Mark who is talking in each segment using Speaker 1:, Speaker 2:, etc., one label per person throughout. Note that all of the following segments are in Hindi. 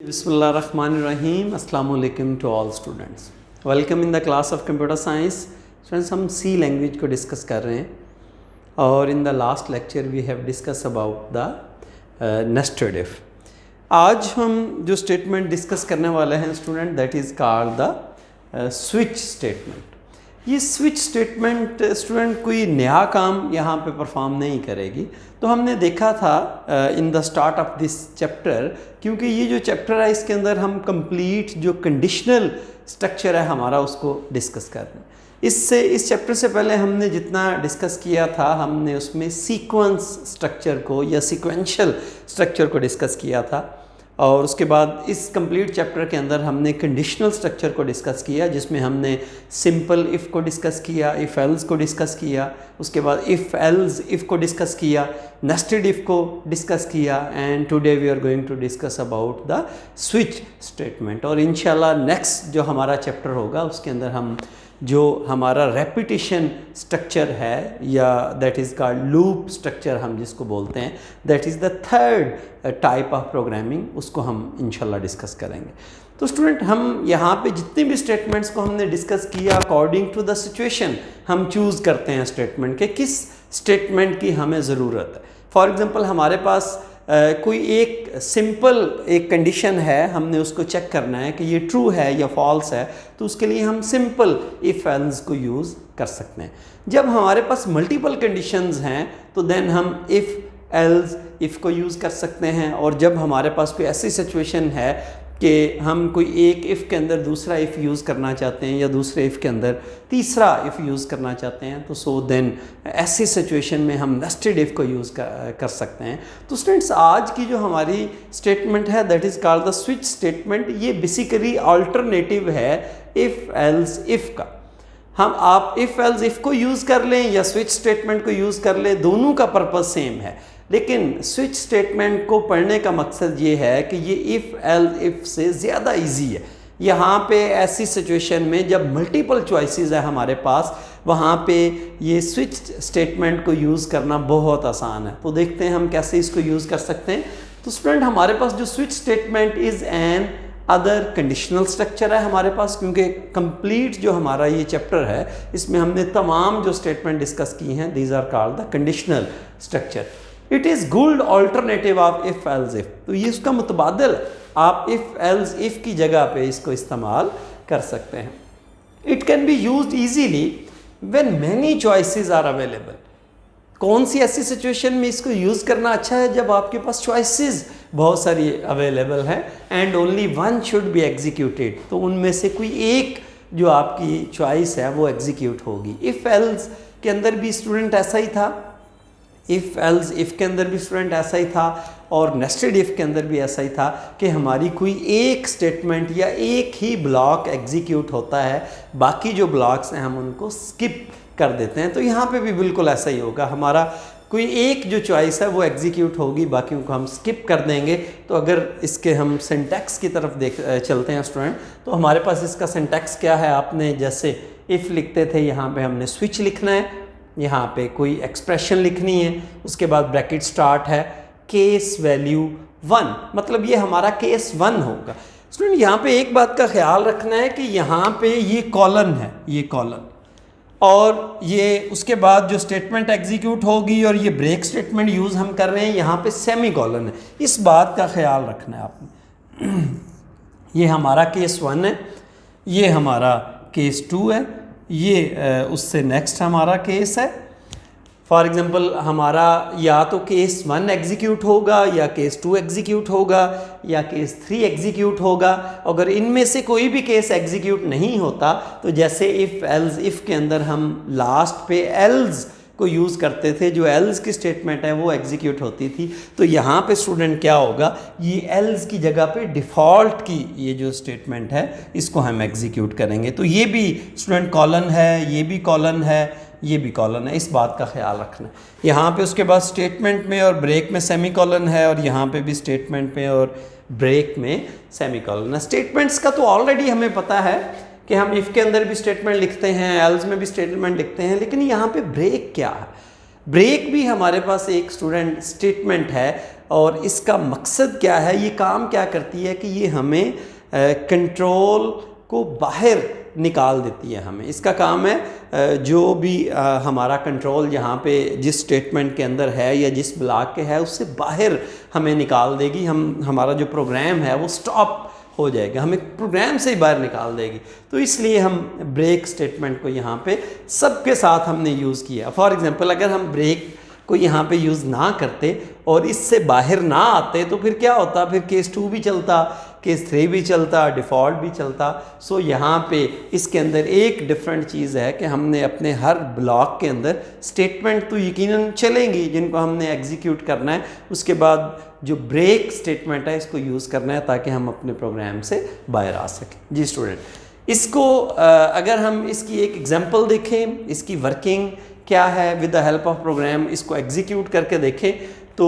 Speaker 1: Bismillahirrahmanirrahim. Assalamu alaikum to all students. Welcome in the class of computer science. Students, हम C लैंग्वेज को डिस्कस कर रहे हैं और in the last lecture we have discuss about the nested if. आज हम जो स्टेटमेंट डिस्कस करने वाले हैं student, that is called the switch statement. ये स्विच स्टेटमेंट स्टूडेंट कोई नया काम यहाँ पे परफॉर्म नहीं करेगी. तो हमने देखा था in the start of this chapter, क्योंकि ये जो चैप्टर है इसके अंदर हम कंप्लीट जो कंडीशनल स्ट्रक्चर है हमारा उसको डिस्कस कर रहे हैं. इस चैप्टर से पहले हमने जितना डिस्कस किया था हमने उसमें सीक्वेंस स्ट्रक्चर को या सीक्वेंशियल स्ट्रक्चर को डिस्कस किया था, और उसके बाद इस कंप्लीट चैप्टर के अंदर हमने कंडीशनल स्ट्रक्चर को डिस्कस किया, जिसमें हमने सिंपल इफ़ को डिस्कस किया, इफ़ एल्स को डिस्कस किया, उसके बाद इफ़ एल्स इफ़ को डिस्कस किया, नेस्टेड इफ़ को डिस्कस किया, and today we are going to discuss about the switch statement. और इंशाल्लाह नेक्स्ट जो हमारा चैप्टर होगा उसके अंदर हम जो हमारा रेपिटेशन स्ट्रक्चर है या that is called loop structure हम जिसको बोलते हैं, that is the third type of programming, उसको हम इंशाल्लाह डिस्कस करेंगे. तो स्टूडेंट, हम यहाँ पे जितने भी स्टेटमेंट्स को हमने डिस्कस किया अकॉर्डिंग टू द सिचुएशन हम चूज़ करते हैं स्टेटमेंट के, किस स्टेटमेंट की हमें ज़रूरत है. फॉर एग्ज़ाम्पल हमारे पास कोई एक सिंपल एक कंडीशन है, हमने उसको चेक करना है कि ये ट्रू है या फॉल्स है, तो उसके लिए हम सिंपल इफ़ एल्स को यूज़ कर सकते हैं. जब हमारे पास मल्टीपल कंडीशंस हैं तो देन हम इफ़ एल्स इफ़ को यूज़ कर सकते हैं. और जब हमारे पास कोई ऐसी सिचुएशन है कि हम कोई एक इफ़ के अंदर दूसरा इफ़ यूज़ करना चाहते हैं या दूसरे इफ़ के अंदर तीसरा इफ़ यूज़ करना चाहते हैं, तो सो देन ऐसी सिचुएशन में हम नेस्टेड इफ़ को यूज़ कर सकते हैं. तो स्टूडेंट्स, आज की जो हमारी स्टेटमेंट है that is called the switch statement. ये बेसिकली अल्टरनेटिव है इफ़ एल्स इफ़ का. आप इफ़ एल्स इफ़ को यूज़ कर लें या स्विच स्टेटमेंट को यूज़ कर लें, दोनों का पर्पज़ सेम है. लेकिन स्विच स्टेटमेंट को पढ़ने का मकसद ये है कि ये इफ़ एल्स इफ़ से ज़्यादा इजी है. यहाँ पे ऐसी सिचुएशन में जब मल्टीपल चॉइसेस है हमारे पास, वहाँ पे ये स्विच स्टेटमेंट को यूज़ करना बहुत आसान है. तो देखते हैं हम कैसे इसको यूज़ कर सकते हैं. तो स्टूडेंट, हमारे पास जो switch statement is an other conditional structure है हमारे पास, क्योंकि कंप्लीट जो हमारा ये चैप्टर है इसमें हमने तमाम जो स्टेटमेंट डिस्कस की हैं, these are called the conditional structure. It is good alternative of if else if. तो ये उसका मुतबादिल, आप इफ़ एल्स इफ़ की जगह पे इसको इस्तेमाल कर सकते हैं. It can be used easily when many choices are available. कौन सी ऐसी सिचुएशन में इसको यूज़ करना अच्छा है? जब आपके पास चॉइसेस बहुत सारी अवेलेबल है and only one should be executed. तो उनमें से कोई एक जो आपकी चॉइस है वो एग्जीक्यूट होगी. इफ़ एल्स के अंदर भी स्टूडेंट ऐसा ही था, इफ़ एल्स इफ़ के अंदर भी स्टूडेंट ऐसा ही था, और नेस्टेड इफ़ के अंदर भी ऐसा ही था कि हमारी कोई एक स्टेटमेंट या एक ही ब्लॉक एग्जीक्यूट होता है, बाकी जो ब्लॉक्स हैं हम उनको स्किप कर देते हैं. तो यहाँ पे भी बिल्कुल ऐसा ही होगा. हमारा कोई एक जो चॉइस है वो एग्जीक्यूट होगी, बाकियों को हम स्किप कर देंगे. तो अगर इसके हम सिंटैक्स की तरफ चलते हैं स्टूडेंट, तो हमारे पास इसका सिंटैक्स क्या है. आपने जैसे इफ़ लिखते थे, यहाँ पे हमने स्विच लिखना है, यहाँ पे कोई एक्सप्रेशन लिखनी है, उसके बाद ब्रैकेट स्टार्ट है, केस वैल्यू 1, मतलब ये हमारा केस 1 होगा. स्टूडेंट, यहाँ पे एक बात का ख्याल रखना है कि यहाँ पे ये कॉलन है, ये कॉलन, और ये उसके बाद जो स्टेटमेंट एग्जीक्यूट होगी और ये ब्रेक स्टेटमेंट यूज़ हम कर रहे हैं, यहाँ पे सेमी कॉलन है. इस बात का ख्याल रखना है आपने. ये हमारा केस 1 है, ये हमारा केस 2 है, ये उससे नेक्स्ट हमारा केस है. फॉर एग्ज़ाम्पल हमारा या तो केस 1 एग्जीक्यूट होगा या केस 2 एग्जीक्यूट होगा या केस 3 एग्जीक्यूट होगा. अगर इनमें से कोई भी केस एग्जीक्यूट नहीं होता, तो जैसे इफ़ एल्स इफ़ के अंदर हम लास्ट पे एल्स को यूज़ करते थे, जो एल्स की स्टेटमेंट है वो एग्जीक्यूट होती थी. तो यहाँ पे स्टूडेंट क्या होगा, ये एल्स की जगह पे डिफ़ॉल्ट की ये जो स्टेटमेंट है इसको हम एग्जीक्यूट करेंगे. तो ये भी स्टूडेंट कॉलन है, ये भी कॉलन है, ये भी कॉलन है. इस बात का ख्याल रखना. यहाँ पे उसके बाद स्टेटमेंट में और ब्रेक में सेमी कॉलन है, और यहाँ पे भी स्टेटमेंट में और ब्रेक में सेमी कॉलन है. स्टेटमेंट्स का तो ऑलरेडी हमें पता है कि हम इफ़ के अंदर भी स्टेटमेंट लिखते हैं, एल्स में भी स्टेटमेंट लिखते हैं, लेकिन यहाँ पे ब्रेक क्या है. ब्रेक भी हमारे पास एक स्टूडेंट स्टेटमेंट है और इसका मकसद क्या है, ये काम क्या करती है कि ये हमें कंट्रोल को बाहर निकाल देती है। हमें इसका काम है जो भी हमारा कंट्रोल यहाँ पे जिस स्टेटमेंट के अंदर है या जिस ब्लॉक के है उससे बाहर हमें निकाल देगी। हमारा जो प्रोग्राम है वो स्टॉप हो जाएगा, हमें प्रोग्राम से ही बाहर निकाल देगी। तो इसलिए हम ब्रेक स्टेटमेंट को यहाँ पे सबके साथ हमने यूज़ किया। फॉर एग्जांपल अगर हम ब्रेक को यहाँ पे यूज़ ना करते और इससे बाहर ना आते तो फिर क्या होता, फिर केस 2 भी चलता, केस 3 भी चलता, डिफ़ॉल्ट भी चलता। सो यहाँ पे इसके अंदर एक डिफरेंट चीज़ है कि हमने अपने हर ब्लॉक के अंदर स्टेटमेंट तो यकीनन चलेंगी जिनको हमने एग्जीक्यूट करना है, उसके बाद जो ब्रेक स्टेटमेंट है इसको यूज़ करना है ताकि हम अपने प्रोग्राम से बाहर आ सकें। जी स्टूडेंट, इसको अगर हम इसकी एक एग्जांपल देखें, इसकी वर्किंग क्या है with the help of program, इसको एग्जीक्यूट करके देखें तो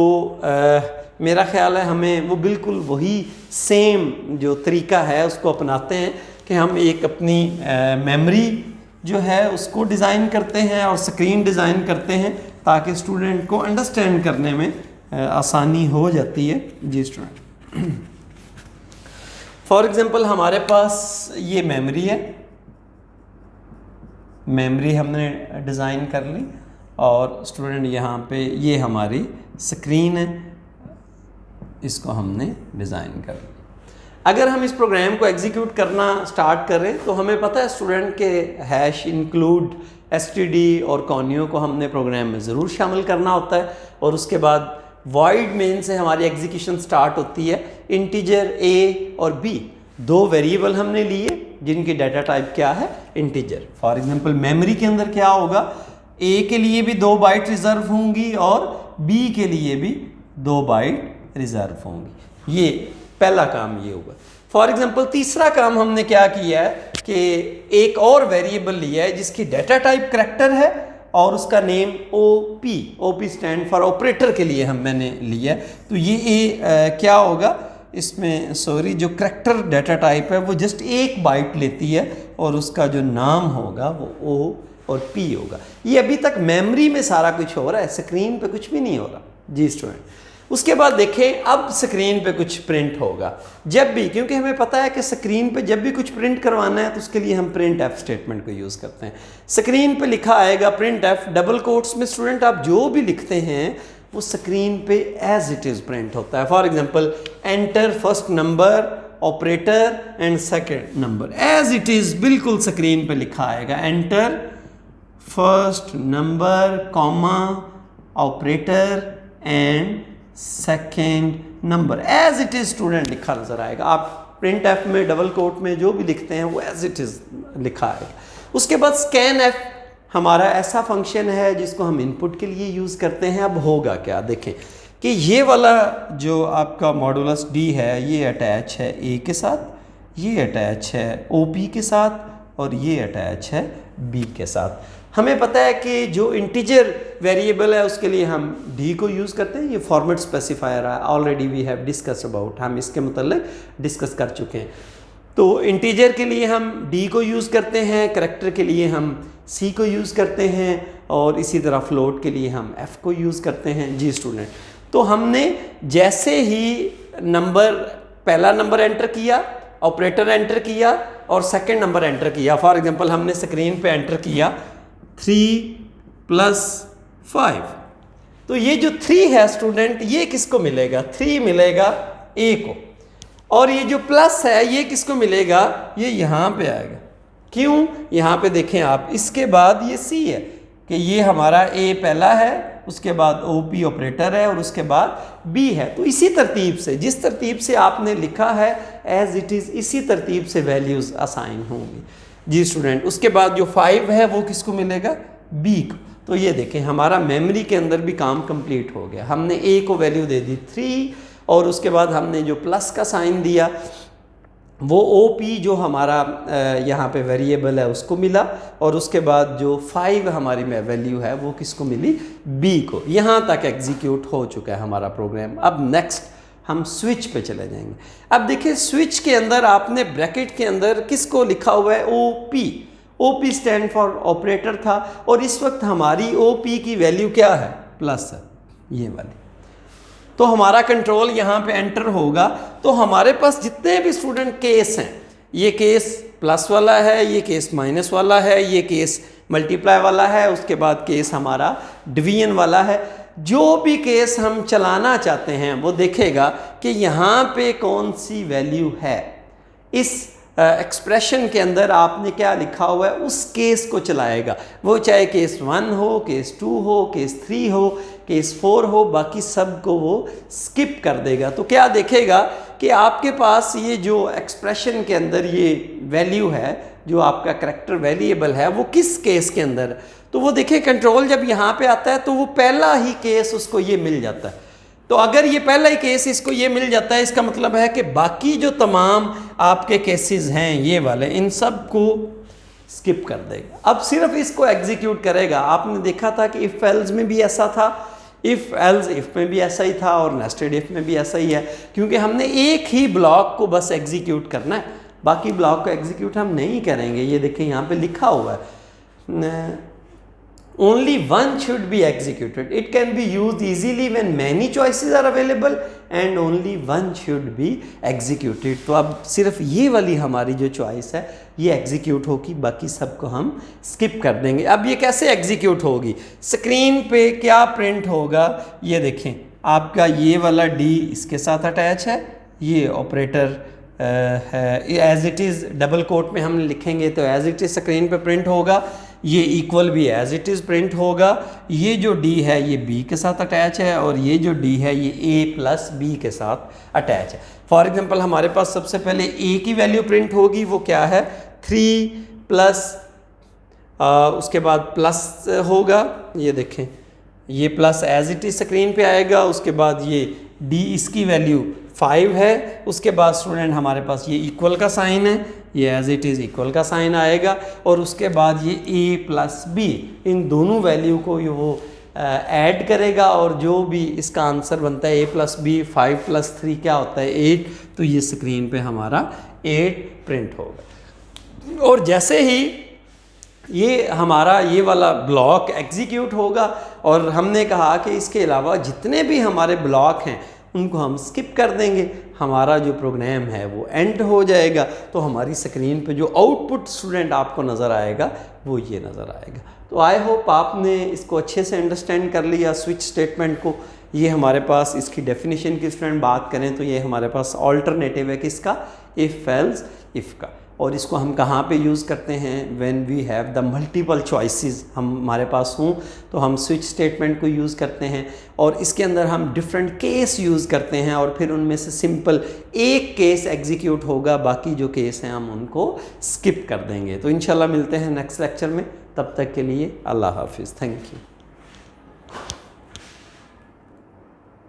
Speaker 1: मेरा ख्याल है हमें वो बिल्कुल वही सेम जो तरीका है उसको अपनाते हैं कि हम एक अपनी मेमोरी जो है उसको डिज़ाइन करते हैं और स्क्रीन डिज़ाइन करते हैं ताकि स्टूडेंट को अंडरस्टैंड करने में आसानी हो जाती है। जी स्टूडेंट, फॉर एग्जांपल हमारे पास ये मेमोरी है, मेमोरी हमने डिज़ाइन कर ली और स्टूडेंट यहाँ पे ये हमारी स्क्रीन है, इसको हमने डिज़ाइन कर लिया। अगर हम इस प्रोग्राम को एग्जीक्यूट करना स्टार्ट करें तो हमें पता है स्टूडेंट के हैश इंक्लूड std और कॉनियो को हमने प्रोग्राम में ज़रूर शामिल करना होता है और उसके बाद वॉइड मेन से हमारी एग्जीक्यूशन स्टार्ट होती है। इंटीजर a और b दो वेरिएबल हमने लिए जिनकी डाटा टाइप क्या है, इंटीजर। फॉर एग्जांपल मेमोरी के अंदर क्या होगा, a के लिए भी 2 बाइट रिजर्व होंगी और b के लिए भी 2 बाइट रिजर्व होंगी। ये पहला काम ये होगा। फॉर एग्जांपल तीसरा काम हमने क्या किया है कि एक और वेरिएबल लिया है जिसकी डाटा टाइप करैक्टर है और उसका name OP stand for operator के लिए मैंने लिया है। तो ये क्या होगा इसमें, सॉरी, जो करैक्टर डाटा टाइप है वो जस्ट 1 बाइट लेती है और उसका जो नाम होगा वो O और P होगा। ये अभी तक मेमोरी में सारा कुछ हो रहा है, स्क्रीन पे कुछ भी नहीं हो रहा। जी स्टूडेंट, उसके बाद देखें अब स्क्रीन पे कुछ प्रिंट होगा जब भी, क्योंकि हमें पता है कि स्क्रीन पे जब भी कुछ प्रिंट करवाना है तो उसके लिए हम प्रिंट एफ स्टेटमेंट को यूज़ करते हैं। स्क्रीन पे लिखा आएगा प्रिंट एफ, डबल कोट्स में स्टूडेंट आप जो भी लिखते हैं वो स्क्रीन पे एज इट इज़ प्रिंट होता है। For example enter first number operator and second number, as it is बिल्कुल स्क्रीन पे लिखा आएगा। Enter first number comma operator and second number, as it is student लिखा नजर आएगा। आप प्रिंट एफ में डबल कोट में जो भी लिखते हैं वो एज इट इज लिखा आएगा। उसके बाद स्कैन एफ हमारा ऐसा फंक्शन है जिसको हम इनपुट के लिए यूज़ करते हैं। अब होगा क्या, देखें कि ये वाला जो आपका मॉडुलस डी है ये अटैच है ए के साथ, ये अटैच है OP के साथ और ये अटैच है B के साथ। हमें पता है कि जो इंटीजर वेरिएबल है उसके लिए हम d को यूज़ करते हैं। ये फॉर्मेट स्पेसिफायर है, already we have discuss about, हम इसके मतलब डिस्कस कर चुके हैं। तो इंटीजर के लिए हम d को यूज़ करते हैं, करैक्टर के लिए हम c को यूज़ करते हैं और इसी तरह फ्लोट के लिए हम f को यूज़ करते हैं। जी स्टूडेंट, तो हमने जैसे ही नंबर, पहला नंबर एंटर किया, ऑपरेटर एंटर किया और सेकंड नंबर एंटर किया। फॉर एग्जांपल हमने स्क्रीन पे एंटर किया 3 + 5, तो ये जो 3 है स्टूडेंट ये किसको मिलेगा, 3 मिलेगा A को, और ये जो प्लस है ये किसको मिलेगा, ये यहाँ पे आएगा। क्यों, यहाँ पे देखें आप, इसके बाद ये C है कि ये हमारा A पहला है, उसके बाद OP ऑपरेटर है और उसके बाद B है। तो इसी तरतीब से, जिस तरतीब से आपने लिखा है एज इट इज़, इसी तरतीब से वैल्यूज़ असाइन होंगी। जी स्टूडेंट, उसके बाद जो 5 है वो किसको मिलेगा, B को। तो ये देखें हमारा मेमोरी के अंदर भी काम कंप्लीट हो गया। हमने A को वैल्यू दे दी 3 और उसके बाद हमने जो प्लस का साइन दिया वो OP जो हमारा यहाँ पे वेरिएबल है उसको मिला और उसके बाद जो 5 हमारी में वैल्यू है वो किसको मिली, B को। यहाँ तक एग्जीक्यूट हो चुका है हमारा प्रोग्राम। अब नेक्स्ट हम स्विच पे चले जाएंगे। अब देखिए स्विच के अंदर आपने ब्रैकेट के अंदर किसको लिखा हुआ है, OP। OP stand for operator था, और इस वक्त हमारी OP की वैल्यू क्या है, प्लस है, ये वाली। तो हमारा कंट्रोल यहाँ पे एंटर होगा, तो हमारे पास जितने भी स्टूडेंट केस हैं, ये केस प्लस वाला है, ये केस माइनस वाला है, ये केस मल्टीप्लाई वाला है, उसके बाद केस हमारा डिवीजन वाला है। जो भी केस हम चलाना चाहते हैं वो देखेगा कि यहाँ पे कौन सी वैल्यू है, इस एक्सप्रेशन के अंदर आपने क्या लिखा हुआ है उस केस को चलाएगा। वो चाहे केस 1 हो, केस 2 हो, केस 3 हो, केस 4 हो, बाकी सब को वो स्किप कर देगा। तो क्या देखेगा कि आपके पास ये जो एक्सप्रेशन के अंदर ये वैल्यू है, जो आपका करैक्टर वेरिएबल है, वो किस केस के अंदर। तो वो देखिए कंट्रोल जब यहाँ पे आता है तो वो पहला ही केस उसको ये मिल जाता है। तो अगर ये पहला ही केस इसको ये मिल जाता है, इसका मतलब है कि बाकी जो तमाम आपके केसेस हैं ये वाले, इन सब को स्किप कर देगा। अब सिर्फ इसको एग्जीक्यूट करेगा। आपने देखा था कि इफ एल्स में भी ऐसा था, इफ एल्स इफ में भी ऐसा ही था, और नेस्टेड इफ में भी ऐसा ही है, क्योंकि हमने एक ही ब्लॉक को बस एग्जीक्यूट करना है, बाकी ब्लॉक को एग्जीक्यूट हम नहीं करेंगे। ये देखिए यहाँ पे लिखा हुआ है, only one should be executed. It can be used easily when many choices are available and only one should be executed. तो अब सिर्फ ये वाली हमारी जो चॉइस है ये एग्जीक्यूट होगी, बाकी सबको हम स्किप कर देंगे। अब ये कैसे एग्जीक्यूट होगी, स्क्रीन पे क्या प्रिंट होगा, ये देखें आपका ये वाला डी इसके साथ अटैच है, ये ऑपरेटर है as it is, double quote में हम लिखेंगे तो एज इट इज़ स्क्रीन पे प्रिंट होगा, ये इक्वल भी एज इट इज़ प्रिंट होगा, ये जो डी है ये बी के साथ अटैच है, और ये जो डी है ये ए प्लस बी के साथ अटैच है। फॉर एग्जांपल हमारे पास सबसे पहले ए की वैल्यू प्रिंट होगी, वो क्या है 3 प्लस उसके बाद प्लस होगा, ये देखें ये plus as it is screen पे आएगा, उसके बाद ये डी इसकी वैल्यू 5 है, उसके बाद स्टूडेंट हमारे पास ये इक्वल का साइन है, ये एज इट इज़ इक्वल का साइन आएगा, और उसके बाद ये ए प्लस बी, इन दोनों वैल्यू को वो ऐड करेगा, और जो भी इसका आंसर बनता है ए प्लस बी, 5 प्लस 3 क्या होता है 8, तो ये स्क्रीन पे हमारा 8 प्रिंट होगा। और जैसे ही ये हमारा ये वाला ब्लॉक एग्जीक्यूट होगा, और हमने कहा कि इसके अलावा जितने भी हमारे ब्लॉक हैं उनको हम स्किप कर देंगे, हमारा जो प्रोग्राम है वो एंड हो जाएगा। तो हमारी स्क्रीन पे जो आउटपुट स्टूडेंट आपको नज़र आएगा वो ये नज़र आएगा। तो आई होप आपने इसको अच्छे से अंडरस्टैंड कर लिया स्विच स्टेटमेंट को। ये हमारे पास इसकी डेफिनेशन की स्टूडेंट बात करें तो ये हमारे पास ऑल्टरनेटिव है किसका, इफ़ एल्स इफ़ का। और इसको हम कहाँ पे यूज़ करते हैं, when we have the multiple choices हमारे पास हों तो हम स्विच स्टेटमेंट को यूज़ करते हैं, और इसके अंदर हम डिफरेंट केस यूज़ करते हैं, और फिर उनमें से सिंपल एक केस एग्जीक्यूट होगा, बाकी जो केस हैं हम उनको स्किप कर देंगे। तो इंशाल्लाह मिलते हैं नेक्स्ट लेक्चर में, तब तक के लिए अल्लाह हाफिज़, थैंक यू।